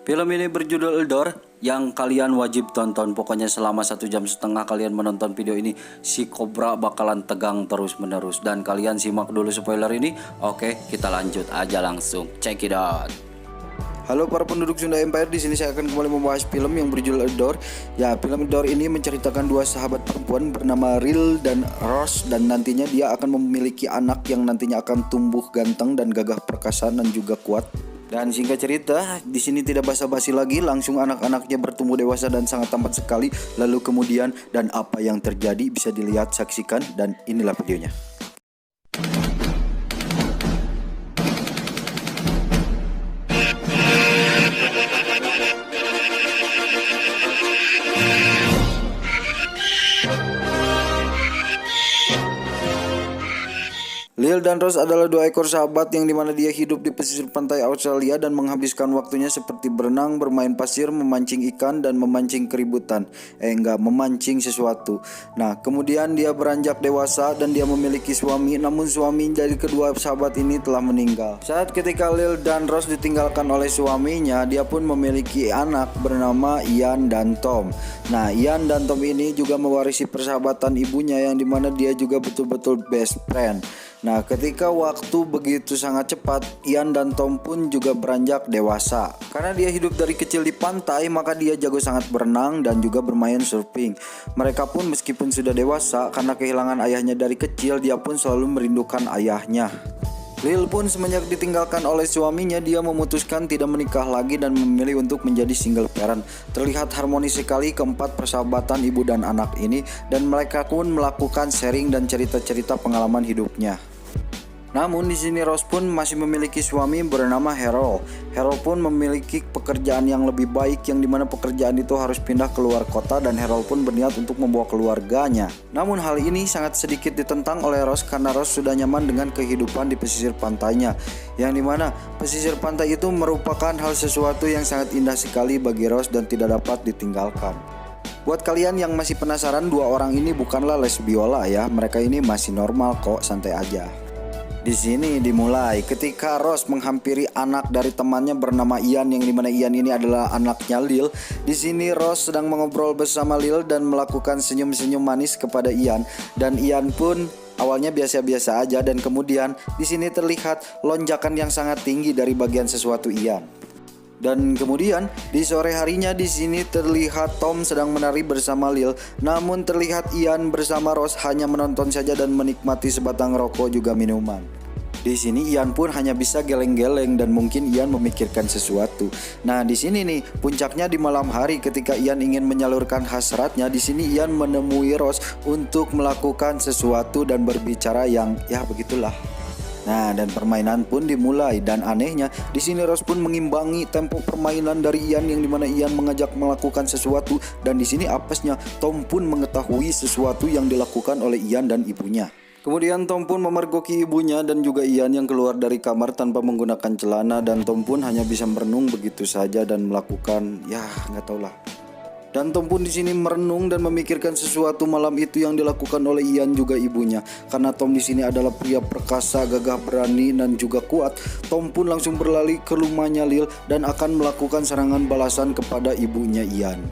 Film ini berjudul Eldor yang kalian wajib tonton. Pokoknya selama 1,5 jam kalian menonton video ini, si Cobra bakalan tegang terus menerus. Dan kalian simak dulu spoiler ini. Oke, kita lanjut aja langsung. Check it out. Halo para penduduk Sunda Empire, di sini saya akan kembali membahas film yang berjudul Eldor. Ya, film Eldor ini menceritakan dua sahabat perempuan bernama Ril dan Rose, dan nantinya dia akan memiliki anak yang nantinya akan tumbuh ganteng dan gagah perkasa dan juga kuat. Dan singkat cerita, di sini tidak basa-basi lagi, langsung anak-anaknya bertumbuh dewasa dan sangat tampan sekali. Lalu kemudian dan apa yang terjadi bisa dilihat, saksikan, dan inilah videonya. Lil dan Rose adalah dua ekor sahabat yang dimana dia hidup di pesisir pantai Australia dan menghabiskan waktunya seperti berenang, bermain pasir, memancing ikan, dan memancing keributan. Memancing sesuatu. Nah, kemudian dia beranjak dewasa dan dia memiliki suami, namun suami dari kedua sahabat ini telah meninggal. Saat ketika Lil dan Rose ditinggalkan oleh suaminya, dia pun memiliki anak bernama Ian dan Tom. Nah, Ian dan Tom ini juga mewarisi persahabatan ibunya yang dimana dia juga betul-betul best friend. Nah, ketika waktu begitu sangat cepat, Ian dan Tom pun juga beranjak dewasa. Karena dia hidup dari kecil di pantai, maka dia jago sangat berenang dan juga bermain surfing. Mereka pun meskipun sudah dewasa, karena kehilangan ayahnya dari kecil, dia pun selalu merindukan ayahnya. Lil pun semenjak ditinggalkan oleh suaminya, dia memutuskan tidak menikah lagi dan memilih untuk menjadi single parent. Terlihat harmonis sekali keempat persahabatan ibu dan anak ini, dan mereka pun melakukan sharing dan cerita-cerita pengalaman hidupnya. Namun di sini Rose pun masih memiliki suami bernama Harold. Harold pun memiliki pekerjaan yang lebih baik, yang dimana pekerjaan itu harus pindah keluar kota, dan Harold pun berniat untuk membawa keluarganya. Namun hal ini sangat sedikit ditentang oleh Rose karena Rose sudah nyaman dengan kehidupan di pesisir pantainya, yang dimana pesisir pantai itu merupakan hal sesuatu yang sangat indah sekali bagi Rose dan tidak dapat ditinggalkan. Buat kalian yang masih penasaran, dua orang ini bukanlah lesbiola ya, mereka ini masih normal kok, santai aja. Di sini dimulai ketika Rose menghampiri anak dari temannya bernama Ian, yang dimana Ian ini adalah anaknya Lil. Di sini Rose sedang mengobrol bersama Lil dan melakukan senyum-senyum manis kepada Ian, dan Ian pun awalnya biasa-biasa aja, dan kemudian di sini terlihat lonjakan yang sangat tinggi dari bagian sesuatu Ian. Dan kemudian di sore harinya di sini terlihat Tom sedang menari bersama Lil, namun terlihat Ian bersama Rose hanya menonton saja dan menikmati sebatang rokok juga minuman. Di sini Ian pun hanya bisa geleng-geleng dan mungkin Ian memikirkan sesuatu. Nah, di sini nih puncaknya di malam hari ketika Ian ingin menyalurkan hasratnya, di sini Ian menemui Rose untuk melakukan sesuatu dan berbicara yang ya begitulah. Nah, dan permainan pun dimulai, dan anehnya di sini Rose pun mengimbangi tempo permainan dari Ian, yang dimana Ian mengajak melakukan sesuatu, dan di sini apesnya Tom pun mengetahui sesuatu yang dilakukan oleh Ian dan ibunya. Kemudian Tom pun memergoki ibunya dan juga Ian yang keluar dari kamar tanpa menggunakan celana, dan Tom pun hanya bisa merenung begitu saja dan melakukan ya nggak tahu lah. Dan Tom pun di sini merenung dan memikirkan sesuatu malam itu yang dilakukan oleh Ian juga ibunya. Karena Tom di sini adalah pria perkasa, gagah berani dan juga kuat, Tom pun langsung berlari ke rumahnya Lil dan akan melakukan serangan balasan kepada ibunya Ian.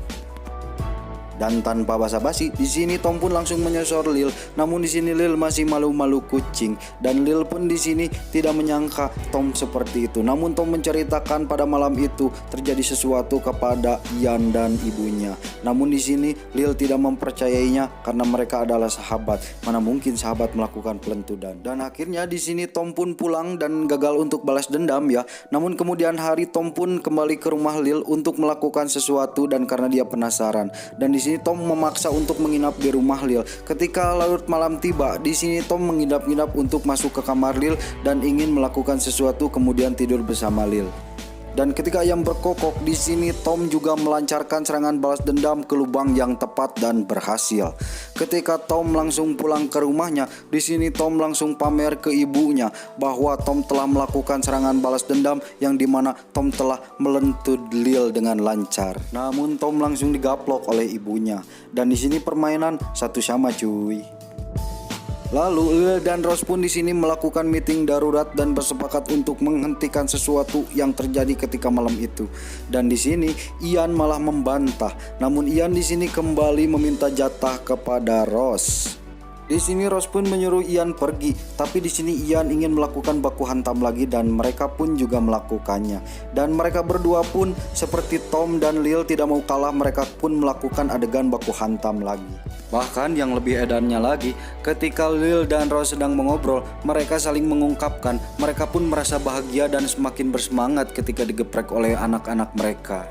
Dan tanpa basa-basi, di sini Tom pun langsung menyosor Lil. Namun di sini Lil masih malu-malu kucing, dan Lil pun di sini tidak menyangka Tom seperti itu. Namun Tom menceritakan pada malam itu terjadi sesuatu kepada Ian dan ibunya. Namun di sini Lil tidak mempercayainya karena mereka adalah sahabat. Mana mungkin sahabat melakukan pelentudan. Dan akhirnya di sini Tom pun pulang dan gagal untuk balas dendam ya. Namun kemudian hari Tom pun kembali ke rumah Lil untuk melakukan sesuatu, dan karena dia penasaran. Dan di sini Tom memaksa untuk menginap di rumah Lil. Ketika larut malam tiba, di sini Tom menginap-inap untuk masuk ke kamar Lil dan ingin melakukan sesuatu, kemudian tidur bersama Lil. Dan ketika ayam berkokok, di sini Tom juga melancarkan serangan balas dendam ke lubang yang tepat dan berhasil. Ketika Tom langsung pulang ke rumahnya, di sini Tom langsung pamer ke ibunya bahwa Tom telah melakukan serangan balas dendam, yang dimana Tom telah melentut Lil dengan lancar. Namun Tom langsung digaplok oleh ibunya. Dan di sini permainan satu sama cuy. Lalu Lil dan Rose pun di sini melakukan meeting darurat dan bersepakat untuk menghentikan sesuatu yang terjadi ketika malam itu. Dan di sini Ian malah membantah. Namun Ian di sini kembali meminta jatah kepada Rose. Di sini Rose pun menyuruh Ian pergi, tapi di sini Ian ingin melakukan baku hantam lagi dan mereka pun juga melakukannya. Dan mereka berdua pun seperti Tom dan Lil tidak mau kalah, mereka pun melakukan adegan baku hantam lagi. Bahkan yang lebih edannya lagi, ketika Lil dan Rose sedang mengobrol, mereka saling mengungkapkan, mereka pun merasa bahagia dan semakin bersemangat ketika digeprek oleh anak-anak mereka.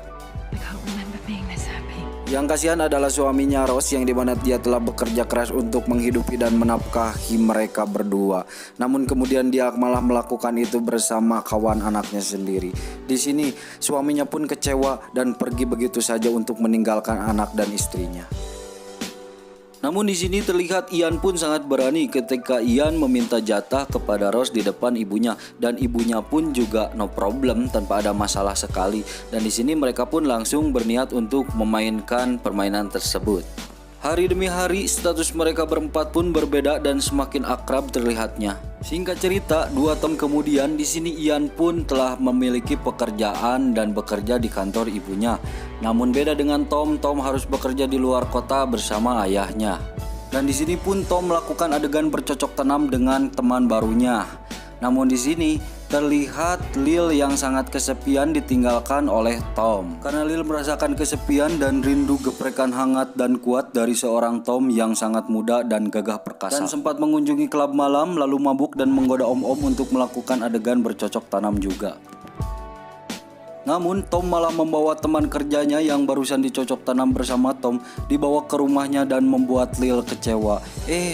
Yang kasihan adalah suaminya Rose yang dimana dia telah bekerja keras untuk menghidupi dan menafkahi mereka berdua. Namun kemudian dia malah melakukan itu bersama kawan anaknya sendiri. Di sini suaminya pun kecewa dan pergi begitu saja untuk meninggalkan anak dan istrinya. Namun di sini terlihat Ian pun sangat berani ketika Ian meminta jatah kepada Rose di depan ibunya, dan ibunya pun juga no problem tanpa ada masalah sekali. Dan di sini mereka pun langsung berniat untuk memainkan permainan tersebut. Hari demi hari status mereka berempat pun berbeda dan semakin akrab terlihatnya. Singkat cerita, 2 tahun kemudian di sini Ian pun telah memiliki pekerjaan dan bekerja di kantor ibunya. Namun beda dengan Tom harus bekerja di luar kota bersama ayahnya. Dan di sini pun Tom melakukan adegan bercocok tanam dengan teman barunya. Namun di sini terlihat Lil yang sangat kesepian ditinggalkan oleh Tom. Karena Lil merasakan kesepian dan rindu geprekan hangat dan kuat dari seorang Tom yang sangat muda dan gagah perkasa. Dan sempat mengunjungi klub malam lalu mabuk dan menggoda om-om untuk melakukan adegan bercocok tanam juga. Namun Tom malah membawa teman kerjanya yang barusan dicocok tanam bersama Tom dibawa ke rumahnya dan membuat Lil kecewa.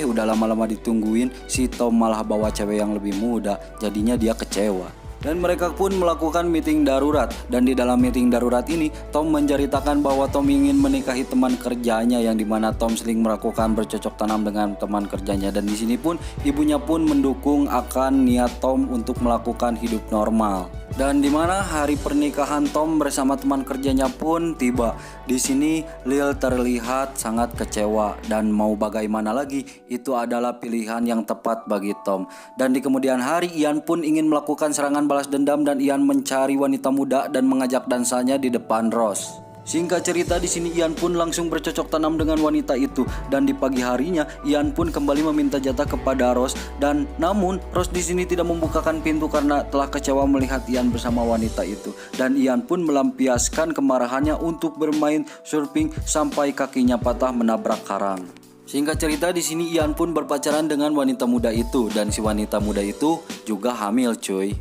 Udah lama-lama ditungguin, si Tom malah bawa cewek yang lebih muda, jadinya dia kecewa. Dan mereka pun melakukan meeting darurat, dan di dalam meeting darurat ini Tom menceritakan bahwa Tom ingin menikahi teman kerjanya yang dimana Tom sering melakukan bercocok tanam dengan teman kerjanya. Dan di sini pun ibunya pun mendukung akan niat Tom untuk melakukan hidup normal. Dan di mana hari pernikahan Tom bersama teman kerjanya pun tiba. Di sini Lil terlihat sangat kecewa dan mau bagaimana lagi, itu adalah pilihan yang tepat bagi Tom. Dan di kemudian hari Ian pun ingin melakukan serangan balas dendam dan Ian mencari wanita muda dan mengajak dansanya di depan Rose. Singkat cerita di sini Ian pun langsung bercocok tanam dengan wanita itu, dan di pagi harinya Ian pun kembali meminta jatah kepada Rose, dan namun Rose di sini tidak membukakan pintu karena telah kecewa melihat Ian bersama wanita itu, dan Ian pun melampiaskan kemarahannya untuk bermain surfing sampai kakinya patah menabrak karang. Singkat cerita di sini Ian pun berpacaran dengan wanita muda itu, dan si wanita muda itu juga hamil cuy.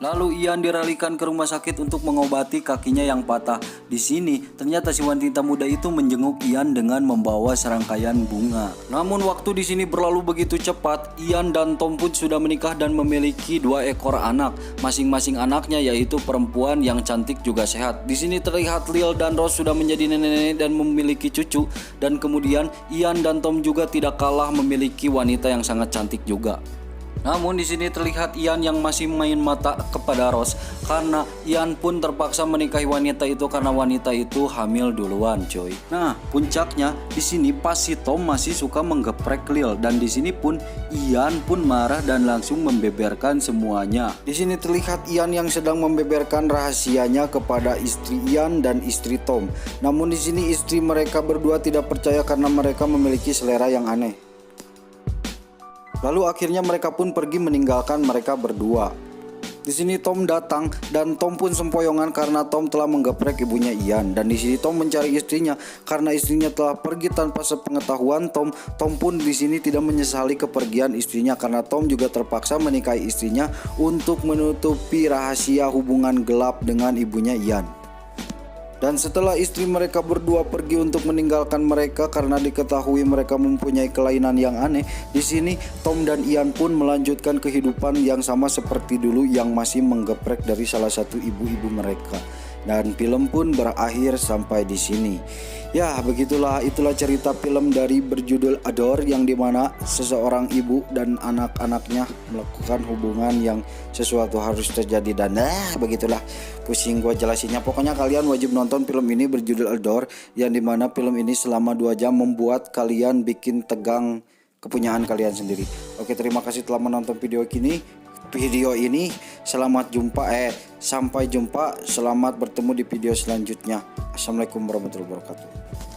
Lalu Ian diralikan ke rumah sakit untuk mengobati kakinya yang patah. Di sini ternyata si wanita muda itu menjenguk Ian dengan membawa serangkaian bunga. Namun waktu di sini berlalu begitu cepat. Ian dan Tom pun sudah menikah dan memiliki 2 ekor anak. Masing-masing anaknya yaitu perempuan yang cantik juga sehat. Di sini terlihat Lil dan Rose sudah menjadi nenek-nenek dan memiliki cucu. Dan kemudian Ian dan Tom juga tidak kalah memiliki wanita yang sangat cantik juga. Namun di sini terlihat Ian yang masih main mata kepada Rose karena Ian pun terpaksa menikahi wanita itu karena wanita itu hamil duluan, coy. Nah, puncaknya di sini pas si Tom masih suka menggeprek Lil, dan di sini pun Ian pun marah dan langsung membeberkan semuanya. Di sini terlihat Ian yang sedang membeberkan rahasianya kepada istri Ian dan istri Tom. Namun di sini istri mereka berdua tidak percaya karena mereka memiliki selera yang aneh. Lalu akhirnya mereka pun pergi meninggalkan mereka berdua. Di sini Tom datang dan Tom pun sempoyongan karena Tom telah menggeprek ibunya Ian. Dan di sini Tom mencari istrinya karena istrinya telah pergi tanpa sepengetahuan Tom. Tom pun di sini tidak menyesali kepergian istrinya karena Tom juga terpaksa menikahi istrinya untuk menutupi rahasia hubungan gelap dengan ibunya Ian. Dan setelah istri mereka berdua pergi untuk meninggalkan mereka karena diketahui mereka mempunyai kelainan yang aneh, di sini Tom dan Ian pun melanjutkan kehidupan yang sama seperti dulu yang masih menggeprek dari salah satu ibu-ibu mereka. Dan film pun berakhir sampai di sini. Ya, begitulah, itulah cerita film dari berjudul Adore yang dimana seseorang ibu dan anak-anaknya melakukan hubungan yang sesuatu harus terjadi. Dan begitulah, pusing gua jelasinnya. Pokoknya kalian wajib nonton film ini berjudul Adore, yang dimana film ini selama 2 jam membuat kalian bikin tegang kepunyaan kalian sendiri. Oke, terima kasih telah menonton video ini. Sampai jumpa, selamat bertemu di video selanjutnya. Assalamualaikum warahmatullahi wabarakatuh.